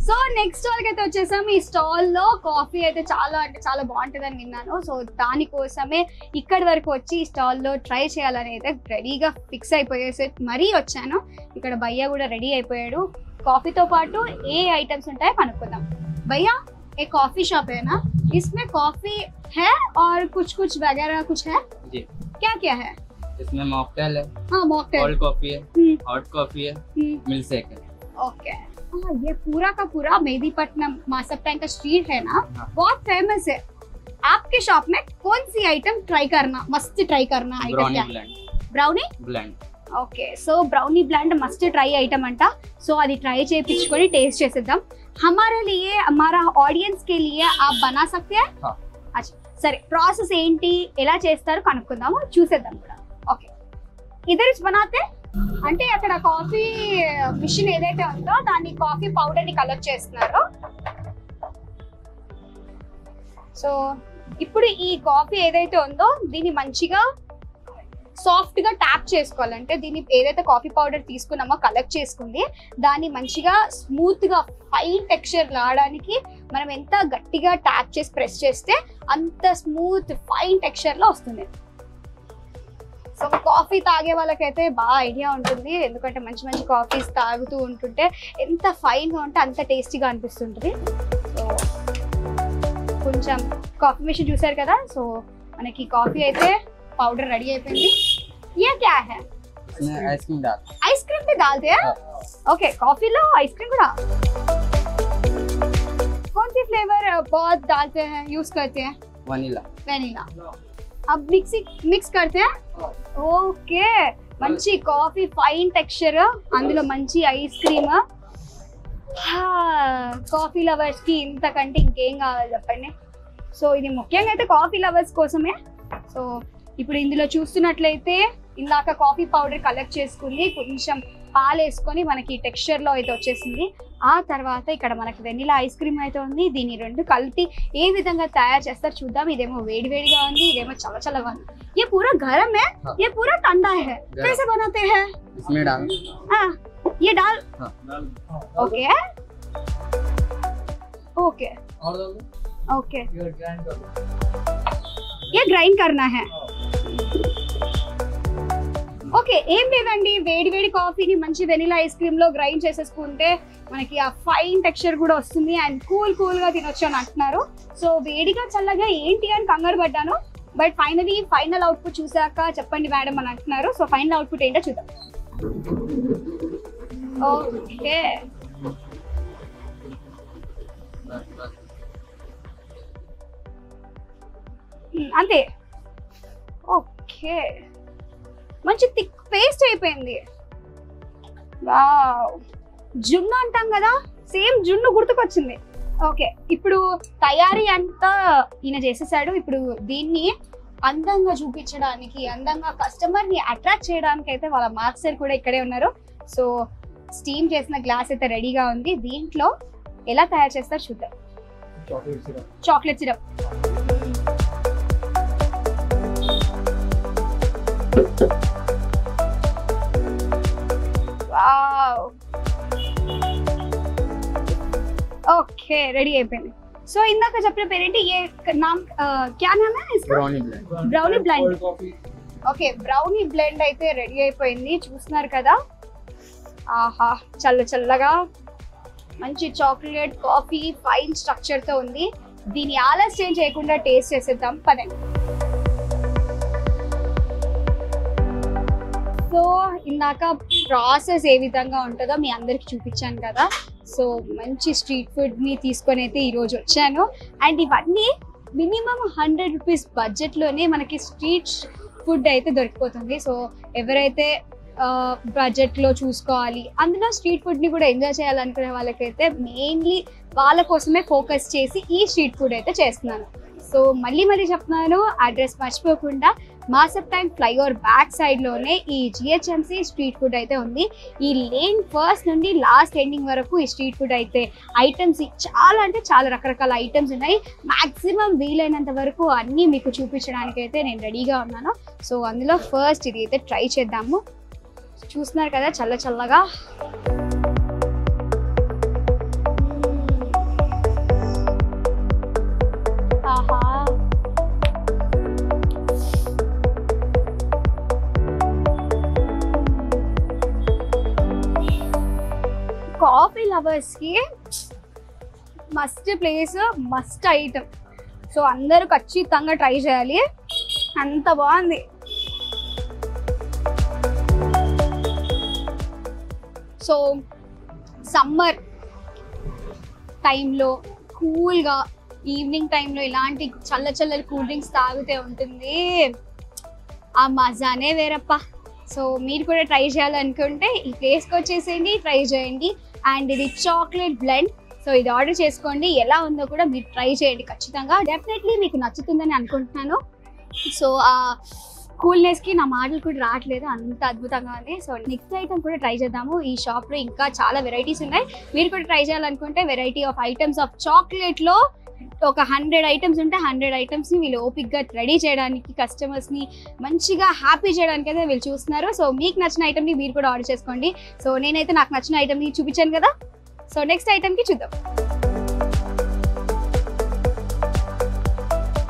So next stall కి అయితే వచ్చేసాము. ఈ స్టాల్ లో కాఫీ అయితే చాలా అంటే చాలా బాగుంటుందని విన్నాను. సో దానికోసమే ఇక్కడి వరకు వచ్చి ఈ స్టాల్ లో ట్రై చేయాలని అయితే రెడీగా ఫిక్స్ అయిపోయేసి మరీ వచ్చాను. ఇక్కడ భయ్యా కూడా రెడీ అయిపోయాడు. కాఫీతో పాటు ఏ ఐటమ్స్ ఉంటాయో కనుక్కుందాం. భయ్యా ఏ कॉफी शॉप है ना, इसमें कॉफी है और कुछ कुछ वगैरह कुछ है जी। क्या क्या है इसमें मॉकटेल है, हाँ मॉकटेल, कोल्ड कॉफी है, हॉट कॉफी है, मिल्क शेक है। ओके हाँ ये पूरा का पूरा मेहदीपट्टनम मासप टैंक का स्ट्रीट है ना, हाँ। बहुत फेमस है. आपके शॉप में कौन सी आइटम ट्राई करना मस्त ट्राई करना आइटम ब्राउनी क्या blend, brownie blend okay so brownie blend must try item అంట. సో అది ట్రై చేయించుకొని టేస్ట్ చేసేద్దాం. हमारे लिए हमारा ऑडियंस के लिए आप बना सकते हैं. हाँ. अच्छा సరే ప్రాసెస్ ఏంటి ఎలా చేస్తారో కనుక్కుందాము చూసేద్దాం కూడా. ఓకే ఇద్దరు బనాతే అంటే అక్కడ కాఫీ మిషన్ ఏదైతే ఉందో దాన్ని కాఫీ పౌడర్ ని కలెక్ట్ చేస్తున్నారు. సో ఇప్పుడు ఈ కాఫీ ఏదైతే ఉందో దీన్ని మంచిగా సాఫ్ట్ గా ట్యాప్ చేసుకోవాలంటే దీన్ని ఏదైతే కాఫీ పౌడర్ తీసుకున్నామో కలెక్ట్ చేసుకుంది దాన్ని మంచిగా స్మూత్ గా ఫైన్ టెక్స్చర్ రావడానికి మనం ఎంత గట్టిగా ట్యాప్ చేసి ప్రెస్ చేస్తే అంత స్మూత్ ఫైన్ టెక్స్చర్ లో వస్తుంది. సో కాఫీ తాగే వాళ్ళకైతే బాగా ఐడియా ఉంటుంది, ఎందుకంటే మంచి మంచి కాఫీస్ తాగుతూ ఉంటుంటే ఎంత ఫైన్ గా ఉంటే అంత టేస్టీగా అనిపిస్తుంటుంది. సో కొంచెం కాఫీ మిషన్ చూసారు కదా. సో మనకి కాఫీ అయితే पाउडर रेडी అయిపోయింది. ये क्या है इसमें आइसक्रीम डाल, आइसक्रीम भी डालते हैं. ओके कॉफी लो आइसक्रीम కూడా कौन सी फ्लेवर बहुत डालते हैं यूज करते हैं वनीला, वेनिला. अब मिक्स करते हैं. ఓకే మంచి కాఫీ ఫైన్ టెక్స్చర్ అందులో మంచి ఐస్ క్రీమ్. కాఫీ లవర్స్ కి ఇంతకంటే ఇంకేం కావాలి చెప్పండి. సో ఇది ముఖ్యంగా అయితే కాఫీ లవర్స్ కోసమే. సో ఇప్పుడు ఇందులో చూస్తున్నట్లయితే ఇందాక కాఫీ పౌడర్ కలెక్ట్ చేసుకుంది, కొంచెం పాలు వేసుకొని మనకి టెక్స్చర్ లో అయితే వచ్చేసింది. ఆ తర్వాత ఇక్కడ మనకి వెనిలా ఐస్ క్రీమ్ అయితే ఉంది. దీని రెండు కలిపి ఏ విధంగా తయారు చేస్తారు చూద్దాం. ఇదేమో వేడి వేడిగా ఉంది, ఇదేమో చల్ల చల్లగా ఉంది. ये पूरा गरम है, ये पूरा ठंडा है. कैसे बनाते हैं? इसमें डाल, हाँ ये डाल, हाँ। ओके ओके ओके ये ग्राइंड करना है. ఓకే ఏం లేదండి, వేడి వేడి కాఫీని మంచి వెనిలా ఐస్ క్రీమ్ లో గ్రైండ్ చేసేసుకుంటే మనకి ఆ ఫైన్ టెక్స్చర్ కూడా వస్తుంది అండ్ కూల్ కూల్ గా తినొచ్చు అని అంటున్నారు. సో వేడిగా చల్లగా ఏంటి అని కంగారు పడ్డాను, బట్ ఫైనల్ అవుట్పుట్ చూసాక చెప్పండి మేడం అని అంటున్నారు. సో ఫైనల్ అవుట్పుట్ ఏంటో చూద్దాం. ఓకే అంతే. ఓకే మంచి థిక్ పేస్ట్ అయిపోయింది. వావ్ జున్ను అంటాం కదా, సేమ్ జున్ను గుర్తుకొచ్చింది. ఓకే ఇప్పుడు తయారీ అంతా ఈయన చేసేసాడు. ఇప్పుడు దీన్ని అందంగా చూపించడానికి, అందంగా కస్టమర్ ని అట్రాక్ట్ చేయడానికి అయితే వాళ్ళ మాస్టర్ కూడా ఇక్కడే ఉన్నారు. సో స్టీమ్ చేసిన గ్లాస్ అయితే రెడీగా ఉంది. దీంట్లో ఎలా తయారు చేస్తారు చూద్దాం. చాక్లెట్ సిరప్ ఓకే రెడీ అయిపోయింది. సో ఇందాక చెప్పిన పేరేంటి, ఏ నామ్ క్యా నామ్ హై ఇస్కా? Brownie blend, brownie blend. Okay brownie blend అయితే రెడీ అయిపోయింది, చూస్తున్నారు కదా. ఆహా చల్ల చల్లగా మంచి చాక్లెట్ కాఫీ ఫైన్ స్ట్రక్చర్ తో ఉంది. దీన్ని ఆలస్యం చేయకుండా టేస్ట్ చేసేద్దాం పదండి. సో ఇందాక ప్రాసెస్ ఏ విధంగా ఉంటుందో మీ అందరికి చూపించాను కదా. సో మంచి స్ట్రీట్ ఫుడ్ ని తీసుకొని అయితే ఈరోజు వచ్చాను. అండ్ ఇవన్నీ మినిమం 100 రూపీస్ బడ్జెట్లోనే మనకి స్ట్రీట్ ఫుడ్ అయితే దొరికిపోతుంది. సో ఎవరైతే బడ్జెట్లో చూసుకోవాలి, అందులో స్ట్రీట్ ఫుడ్ని కూడా ఎంజాయ్ చేయాలనుకునే వాళ్ళకైతే మెయిన్లీ వాళ్ళ కోసమే ఫోకస్ చేసి ఈ స్ట్రీట్ ఫుడ్ అయితే చేస్తున్నాను. సో మళ్ళీ చెప్తున్నాను, అడ్రస్ మర్చిపోకుండా మాసప్ ట్యాంక్ ఫ్లైఓవర్ బ్యాక్ సైడ్లోనే ఈ జిహెచ్ఎంసీ స్ట్రీట్ ఫుడ్ అయితే ఉంది. ఈ లేన్ ఫస్ట్ నుండి లాస్ట్ ఎండింగ్ వరకు ఈ స్ట్రీట్ ఫుడ్ అయితే ఐటమ్స్ చాలా అంటే చాలా రకరకాల ఐటమ్స్ ఉన్నాయి. మ్యాక్సిమం వీలైనంత వరకు అన్నీ మీకు చూపించడానికి అయితే నేను రెడీగా ఉన్నాను. సో అందులో ఫస్ట్ ఇది అయితే ట్రై చేద్దాము. చూస్తున్నారు కదా చల్ల చల్లగా లవర్స్కి must place, must item. So అందరూ ఖచ్చితంగా ట్రై చేయాలి, అంత బాగుంది. సో సమ్మర్ టైంలో కూల్గా ఈవినింగ్ టైంలో ఇలాంటి చల్లటి కూల్ డ్రింక్స్ తాగితే ఉంటుంది ఆ మజానే వేరప్ప. సో మీరు కూడా ట్రై చేయాలనుకుంటే ఈ ప్లేస్కి వచ్చేసేయండి, ట్రై చేయండి. అండ్ ఇది చాక్లెట్ బ్లెండ్. సో ఇది ఆర్డర్ చేసుకోండి, ఎలా ఉందో కూడా మీరు ట్రై చేయండి ఖచ్చితంగా. డెఫినెట్లీ మీకు నచ్చుతుందని అనుకుంటున్నాను. సో ఆ కూల్నెస్కి నా మాటలు కూడా రావట్లేదు, అంత అద్భుతంగా ఉంది. సో నెక్స్ట్ ఐటమ్ కూడా ట్రై చేద్దాము. ఈ షాప్లో ఇంకా చాలా వెరైటీస్ ఉన్నాయి, మీరు కూడా ట్రై చేయాలనుకుంటే వెరైటీ ఆఫ్ ఐటమ్స్ ఆఫ్ చాక్లెట్లో ఒక 100 ఐటమ్స్ ఉంటే 100 ఐటమ్స్ని వీళ్ళు ఓపిక్గా రెడీ చేయడానికి, కస్టమర్స్ని మంచిగా హ్యాపీ చేయడానికి అయితే వీళ్ళు చూస్తున్నారు. సో మీకు నచ్చిన ఐటమ్ని మీరు కూడా ఆర్డర్ చేసుకోండి. సో నేనైతే నాకు నచ్చిన ఐటమ్ని చూపించాను కదా. సో నెక్స్ట్ ఐటమ్కి చూద్దాం.